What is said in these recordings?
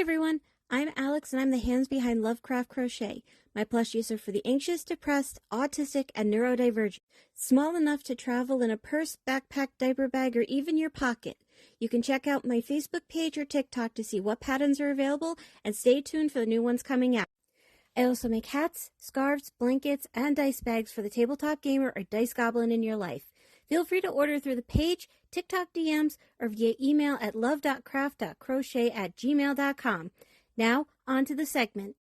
everyone, I'm Alex and I'm the hands behind Lovecraft Crochet. My plushies are for the anxious, depressed, autistic, and neurodivergent. Small enough to travel in a purse, backpack, diaper bag, or even your pocket. You can check out my Facebook page or TikTok to see what patterns are available and stay tuned for the new ones coming out. I also make hats, scarves, blankets, and dice bags for the tabletop gamer or dice goblin in your life. Feel free to order through the page, TikTok DMs, or via email at love.craft.crochet@gmail.com. Now, on to the segment.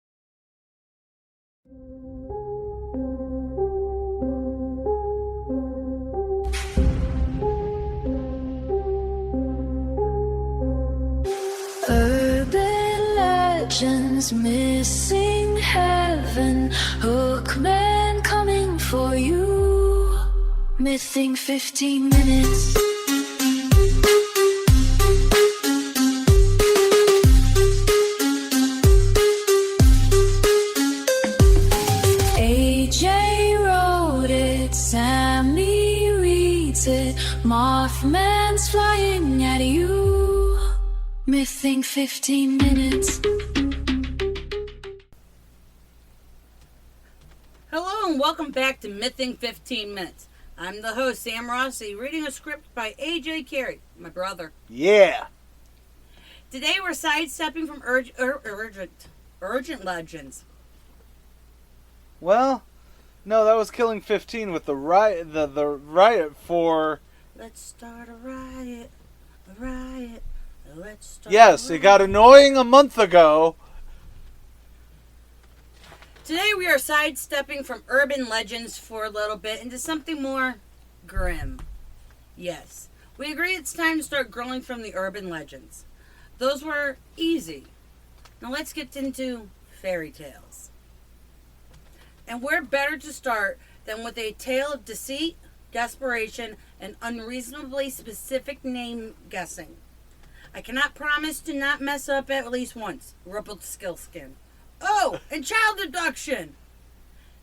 Urban legends, missing heaven, hookman coming for you, missing 15 minutes. AJ wrote it, Sammy reads it, Mothman's flying at you, missing 15 minutes. Hello and welcome back to Mything 15 Minutes. I'm the host, Sam Rossi, reading a script by A.J. Carey, my brother. Yeah. Today we're sidestepping from urgent legends. Well, no, that was Killing 15 with the riot, the riot for... Let's start a riot, let's start Yes, a riot. it got annoying a month ago. Today we are sidestepping from urban legends for a little bit into something more grim. Yes, we agree it's time to start growing from the urban legends. Those were easy. Now let's get into fairy tales. And where better to start than with a tale of deceit, desperation, and unreasonably specific name guessing. I cannot promise to not mess up at least once. Rumpelstiltskin. Oh, and child abduction.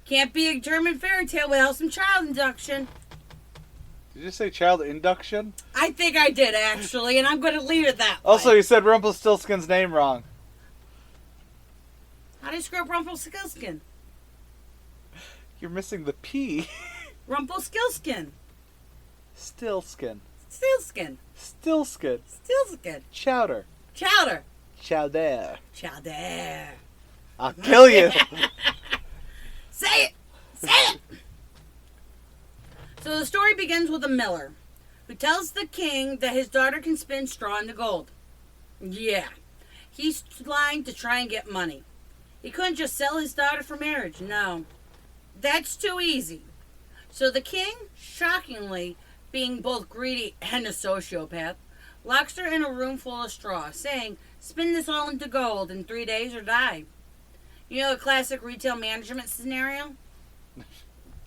Can't be a German fairy tale without some child abduction. Did you say child induction? I think I did, actually, and I'm going to leave it that way. Also, you said Rumpelstiltskin's name wrong. How do you screw up Rumpelstiltskin? You're missing the P. Rumpelstiltskin. Stillskin. Steelskin. Stillskin. Steelskin. Chowder. Chowder. Chowder. Chowder. I'll kill you. Say it! Say it! So the story begins with a miller who tells the king that his daughter can spin straw into gold. Yeah, he's lying to try and get money. He couldn't just sell his daughter for marriage. No, that's too easy. So the king, shockingly, being both greedy and a sociopath, locks her in a room full of straw, saying, "Spin this all into gold in 3 days or die." You know, a classic retail management scenario?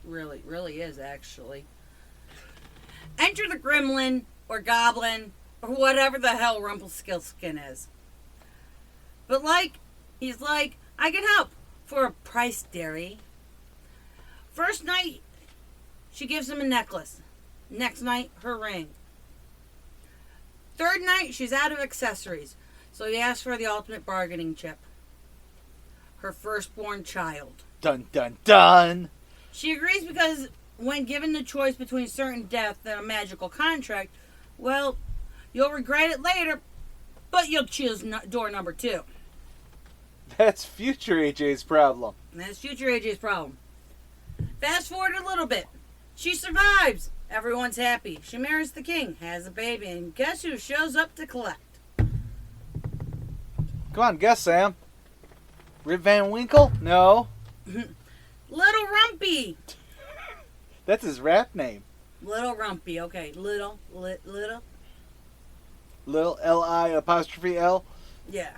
Really is, actually. Enter the gremlin, or goblin, or whatever the hell Rumpelstiltskin is. But he's like, I can help for a price, dearie. First night, she gives him a necklace. Next night, her ring. Third night, she's out of accessories, so he asks for the ultimate bargaining chip. Her firstborn child. Dun, dun, dun. She agrees because when given the choice between certain death and a magical contract, well, you'll regret it later, but you'll choose door number 2. That's future AJ's problem. And that's future AJ's problem. Fast forward a little bit. She survives. Everyone's happy. She marries the king, has a baby, and guess who shows up to collect? Come on, guess, Sam. Rip Van Winkle? No. Little Rumpy. That's his rap name. Little Rumpy. Okay, little. Little L-I apostrophe L. Yeah.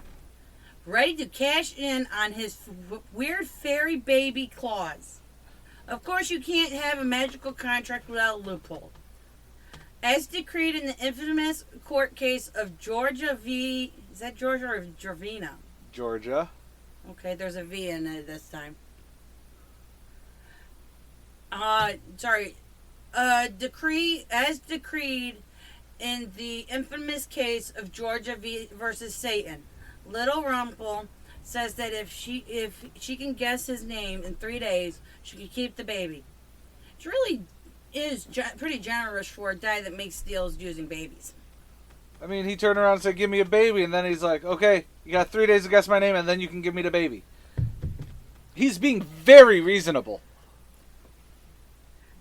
Ready to cash in on his weird fairy baby claws. Of course, you can't have a magical contract without a loophole. As decreed in the infamous court case of Georgia v... Is that Georgia or Gervina? Georgia. Okay, there's a V in it this time. Decreed in the infamous case of Georgia versus Satan. Little Rumpel says that if she can guess his name in 3 days, she can keep the baby. It really is pretty generous for a guy that makes deals using babies. I mean, he turned around and said, give me a baby, and then he's like, okay, you got 3 days to guess my name, and then you can give me the baby. He's being very reasonable.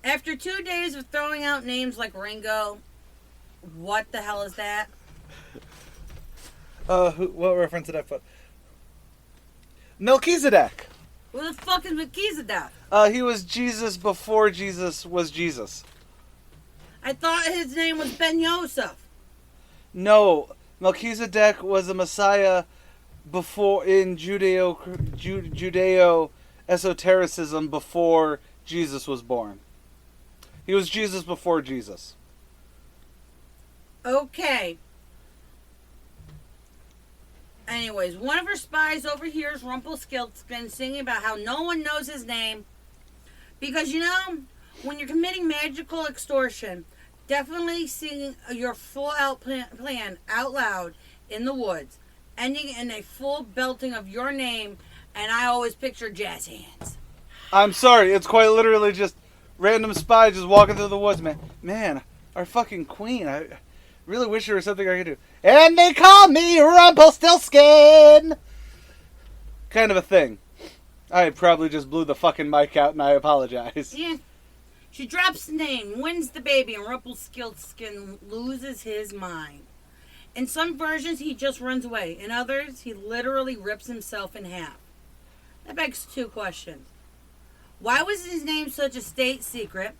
After 2 days of throwing out names like Ringo, what the hell is that? What reference did I put? Melchizedek. Who the fuck is Melchizedek? He was Jesus before Jesus was Jesus. I thought his name was Ben Yosef. No, Melchizedek was a Messiah before in Judeo esotericism before Jesus was born. He was Jesus before Jesus. Okay. Anyways, one of her spies overhears Rumpelstiltskin singing about how no one knows his name. Because, you know, when you're committing magical extortion, definitely singing your full-out plan out loud in the woods, ending in a full belting of your name, and I always picture jazz hands. I'm sorry, it's quite literally just random spy just walking through the woods, man. Man, our fucking queen. I really wish there was something I could do. And they call me Rumpelstiltskin! Kind of a thing. I probably just blew the fucking mic out and I apologize. Yeah. She drops the name, wins the baby, and Rumpelstiltskin loses his mind. In some versions, he just runs away. In others, he literally rips himself in half. That begs 2 questions. Why was his name such a state secret?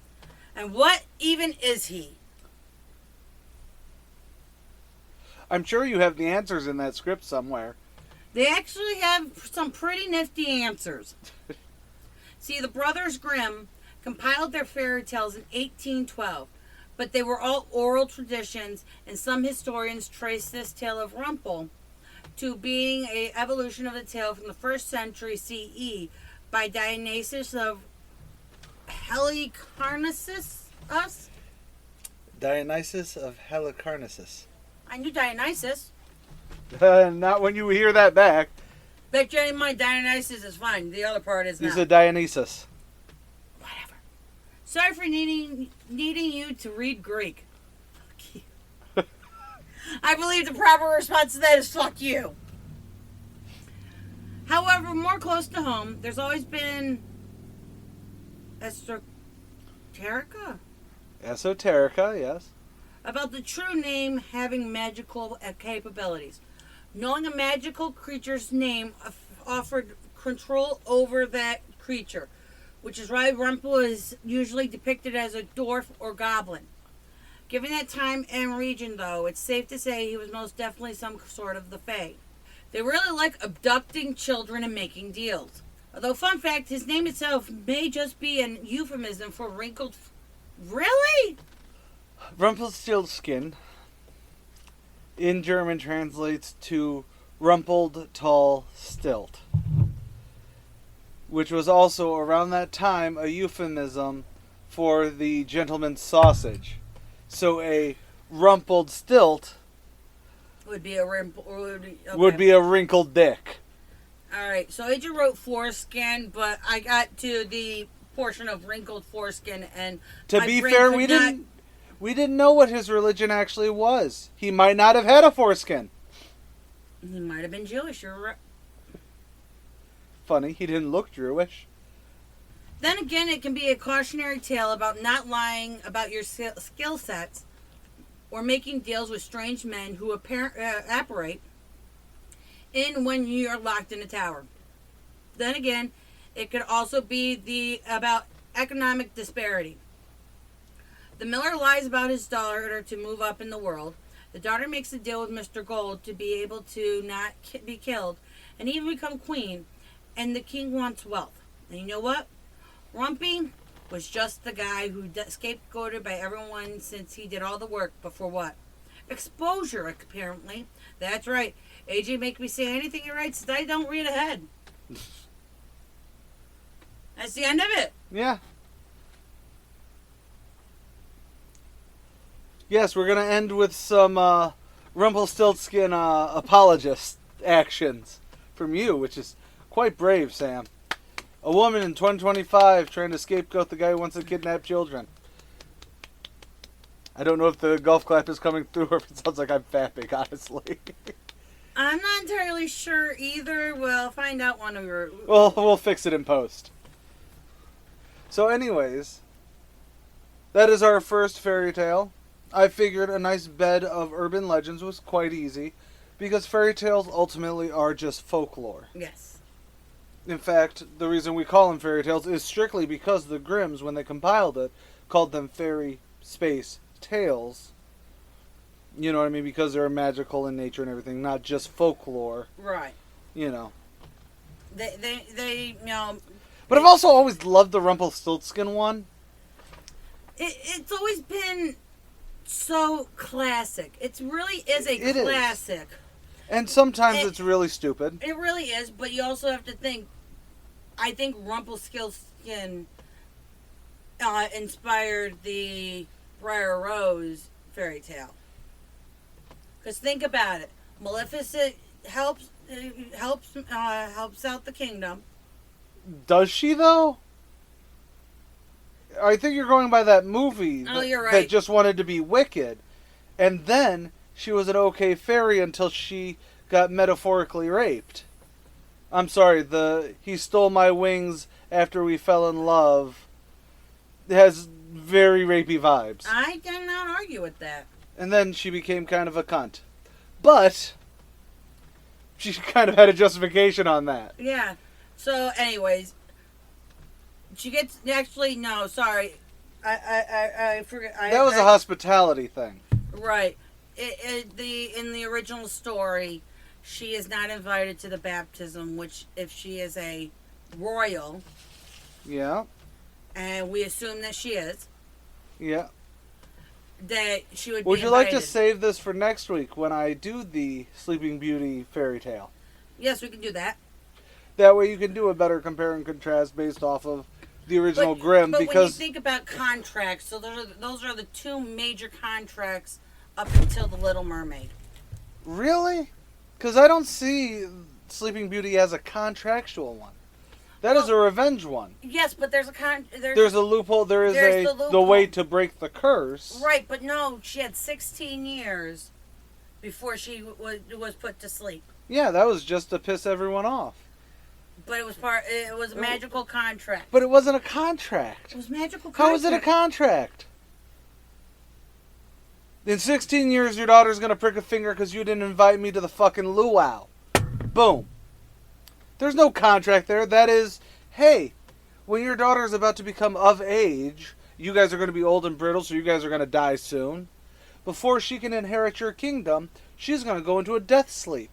And what even is he? I'm sure you have the answers in that script somewhere. They actually have some pretty nifty answers. See, the Brothers Grimm compiled their fairy tales in 1812, but they were all oral traditions, and some historians trace this tale of Rumpel to being an evolution of the tale from the 1st century CE by Dionysius of Halicarnassus. Dionysius of Halicarnassus. I knew Dionysus. Not when you hear that back. Bet you any money Dionysus is fine. The other part is You not. said Dionysus. Whatever. Sorry for needing you to read Greek. Fuck you. I believe the proper response to that is fuck you. However, more close to home, there's always been esoterica Yes. about the true name having magical capabilities. Knowing a magical creature's name offered control over that creature, which is why Rumpel is usually depicted as a dwarf or goblin. Given that time and region, though, it's safe to say he was most definitely some sort of the Fae. They really like abducting children and making deals. Although, fun fact, his name itself may just be an euphemism for wrinkled... Really? Rumpelstiltskin in German translates to rumpled tall stilt, which was also around that time a euphemism for the gentleman's sausage. So a rumpled stilt Would be a would be a wrinkled dick. Alright, so I just wrote foreskin, but I got to the portion of wrinkled foreskin, and To my be brain fair, could we didn't know what his religion actually was. He might not have had a foreskin. He might have been Jewish. You're right. Funny, he didn't look Jewish. Then again, it can be a cautionary tale about not lying about your skill sets or making deals with strange men who apparate in when you are locked in a tower. Then again, it could also be about economic disparity. The miller lies about his daughter to move up in the world. The daughter makes a deal with Mr. Gold to be able to not be killed and even become queen, and the king wants wealth. And you know what? Rumpy was just the guy who scapegoated by everyone since he did all the work, but for what? Exposure, apparently. That's right. AJ make me say anything he writes that I don't read ahead. That's the end of it. Yeah. Yes, we're going to end with some Rumpelstiltskin apologists. actions from you, which is quite brave, Sam. A woman in 2025 trying to scapegoat the guy who wants to kidnap children. I don't know if the golf clap is coming through or if it sounds like I'm fapping, honestly. I'm not entirely sure either. We'll find out when we're... Well, we'll fix it in post. So anyways, that is our first fairy tale. I figured a nice bed of urban legends was quite easy, because fairy tales ultimately are just folklore. Yes. In fact, the reason we call them fairy tales is strictly because the Grimms, when they compiled it, called them fairy space tales. You know what I mean? Because they're magical in nature and everything, not just folklore. Right. You know. They you know... But I've also always loved the Rumpelstiltskin one. It's always been so classic. It really is a classic. And sometimes it's really stupid. It really is, but you also have to think, I think Rumpelstiltskin inspired the Briar Rose fairy tale. Because think about it. Maleficent helps out the kingdom. Does she, though? I think you're going by that movie You're right. that just wanted to be wicked. And then she was an okay fairy until she got metaphorically raped. I'm sorry, he stole my wings after we fell in love. It has very rapey vibes. I cannot argue with that. And then she became kind of a cunt. But she kind of had a justification on that. Yeah. So, anyways, she gets... Actually, no, sorry. I forget. That was a hospitality thing. Right. In the original story, she is not invited to the baptism, which if she is a royal... Yeah. And we assume that she is... Yeah. That she would Would be you invited. like to save this for next week when I do the Sleeping Beauty fairy tale? Yes, we can do that. That way you can do a better compare and contrast based off of the original Grimm. But because when you think about contracts, so those are the two major contracts up until The Little Mermaid. Really? Because I don't see Sleeping Beauty as a contractual one. That is a revenge one. Yes, but there's a loophole. There is the way to break the curse. Right, but no, she had 16 years before she was put to sleep. Yeah, that was just to piss everyone off. But it was a magical contract. But it wasn't a contract. It was a magical contract. How is it a contract? In 16 years, your daughter's going to prick a finger because you didn't invite me to the fucking luau. Boom. There's no contract there. That is, hey, when your daughter is about to become of age, you guys are going to be old and brittle, so you guys are going to die soon. Before she can inherit your kingdom, she's going to go into a death sleep.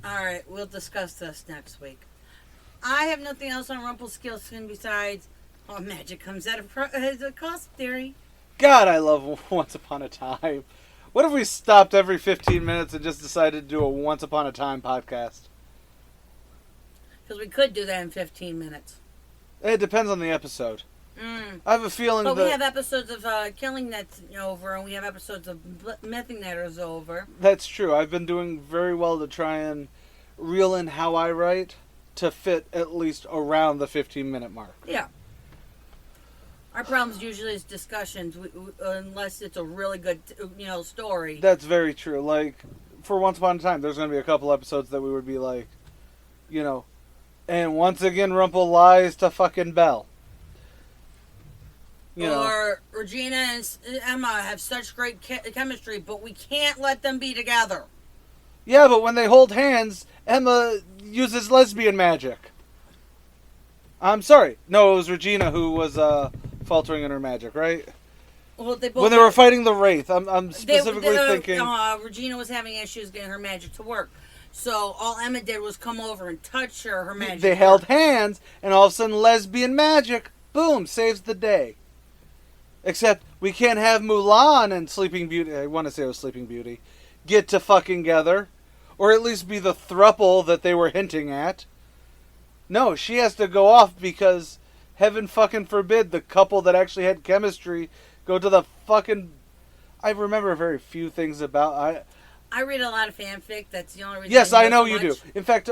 Alright, we'll discuss this next week. I have nothing else on Rumpelstiltskin besides, magic comes at a cost theory. God, I love Once Upon a Time. What if we stopped every 15 minutes and just decided to do a Once Upon a Time podcast? Because we could do that in 15 minutes. It depends on the episode. I have a feeling but that... we have episodes of Killing That's over, and we have episodes of Mything That is over. That's true. I've been doing very well to try and reel in how I write to fit at least around the 15-minute mark. Yeah. Our problems usually is discussions, unless it's a really good, story. That's very true. Like, for Once Upon a Time, there's going to be a couple episodes that we would be like, and once again, Rumpel lies to fucking Belle. Or Regina and Emma have such great chemistry, but we can't let them be together. Yeah, but when they hold hands, Emma uses lesbian magic. I'm sorry. No, it was Regina who was faltering in her magic, right? Well, they both when they were fighting the Wraith, I'm specifically thinking... Regina was having issues getting her magic to work. So all Emma did was come over and touch her magic. They held hands, and all of a sudden lesbian magic, boom, saves the day. Except we can't have Mulan and Sleeping Beauty, I want to say it was Sleeping Beauty, get to fucking together. Or at least be the throuple that they were hinting at. No, she has to go off because heaven fucking forbid the couple that actually had chemistry go to the fucking... I remember very few things about... I read a lot of fanfic. That's the only reason. Yes, I know so you do. much. In fact,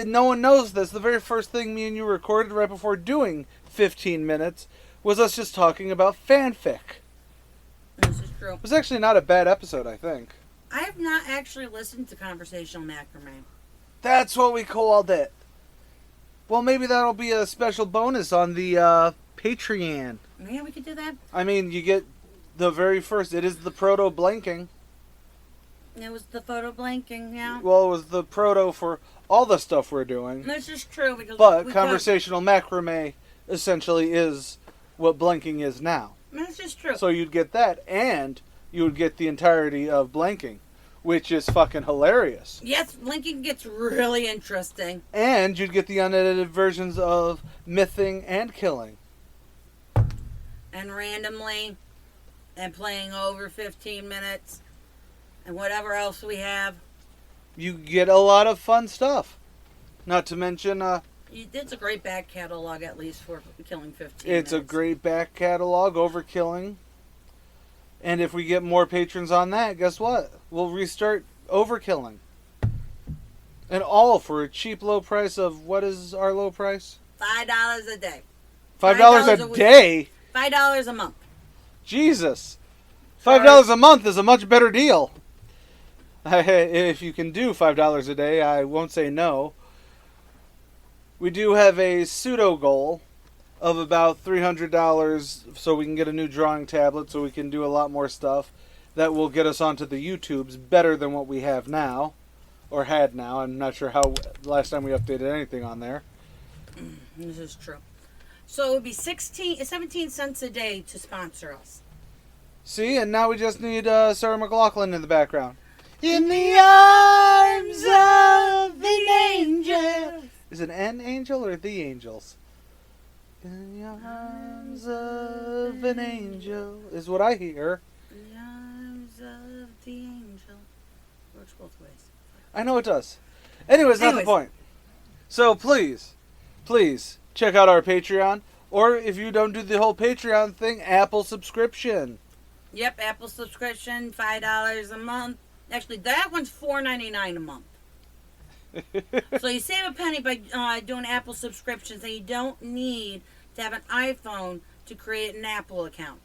no one knows this. The very first thing me and you recorded right before doing 15 minutes was us just talking about fanfic. This is true. It was actually not a bad episode, I think. I have not actually listened to Conversational Macrame. That's what we called it. Well, maybe that'll be a special bonus on the Patreon. Yeah, we could do that. I mean, you get the very first. It is the proto blanking. It was the photo blanking, yeah. Well, it was the proto for all the stuff we're doing. This is true. Because But conversational macrame essentially is what blanking is now. This is true. So you'd get that, and you would get the entirety of blanking, which is fucking hilarious. Yes, blanking gets really interesting. And you'd get the unedited versions of mything and killing. And randomly, and playing over 15 minutes, and whatever else we have. You get a lot of fun stuff. Not to mention, It's a great back catalog, at least, for killing 15 it's minutes. a great back catalog, overkilling. And if we get more patrons on that, guess what? We'll restart overkilling. And all for a cheap low price of, what is our low price? $5 a day. $5 a day? $5 a month. Jesus. $5 a month is a much better deal. If you can do $5 a day, I won't say no. We do have a pseudo goal of about $300 so we can get a new drawing tablet so we can do a lot more stuff that will get us onto the YouTubes better than what we have now, or had now. I'm not sure how last time we updated anything on there. This is true. So it would be 17 cents a day to sponsor us. See, and now we just need Sarah McLachlan in the background. In the arms of an angel. Is it an angel or the angels? In the arms of an angel is what I hear. In the arms of the angel. Works both ways. I know it does. Anyways, not the point. So please check out our Patreon. Or if you don't do the whole Patreon thing, Apple subscription. Yep, Apple subscription, $5 a month. Actually, that one's $4.99 a month. So you save a penny by doing Apple subscriptions, and you don't need to have an iPhone to create an Apple account.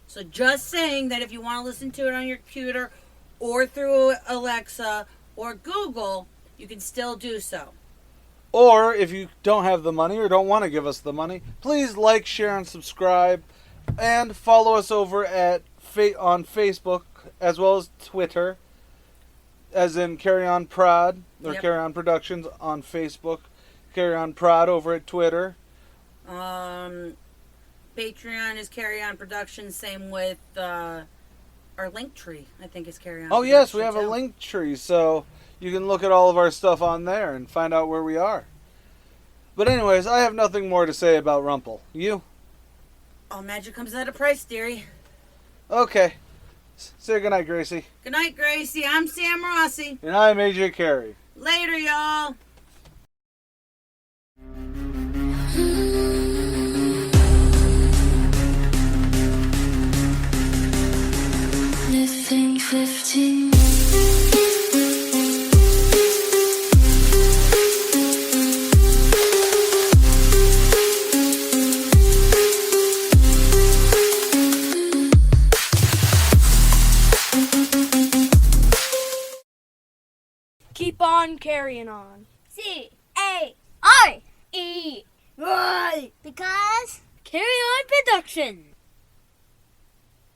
So just saying that if you want to listen to it on your computer or through Alexa or Google, you can still do so. Or if you don't have the money or don't want to give us the money, please like, share, and subscribe. And follow us over at on Facebook as well as Twitter, as in Carry On Prod or Yep. Carry On Productions on Facebook, Carry On Prod over at Twitter. Patreon is Carry On Productions. Same with our link tree. I think is Carry On. Oh yes, we have Productions, a link tree, so you can look at all of our stuff on there and find out where we are. But anyways, I have nothing more to say about Rumpel. You? All magic comes at a price, dearie. Okay. Say goodnight, Gracie. Good night, Gracie. I'm Sam Rossi. And I'm AJ Carey. Later, y'all. Missing 15. Keep on carrying on. C-A-I-E. Right. Because Carry on production.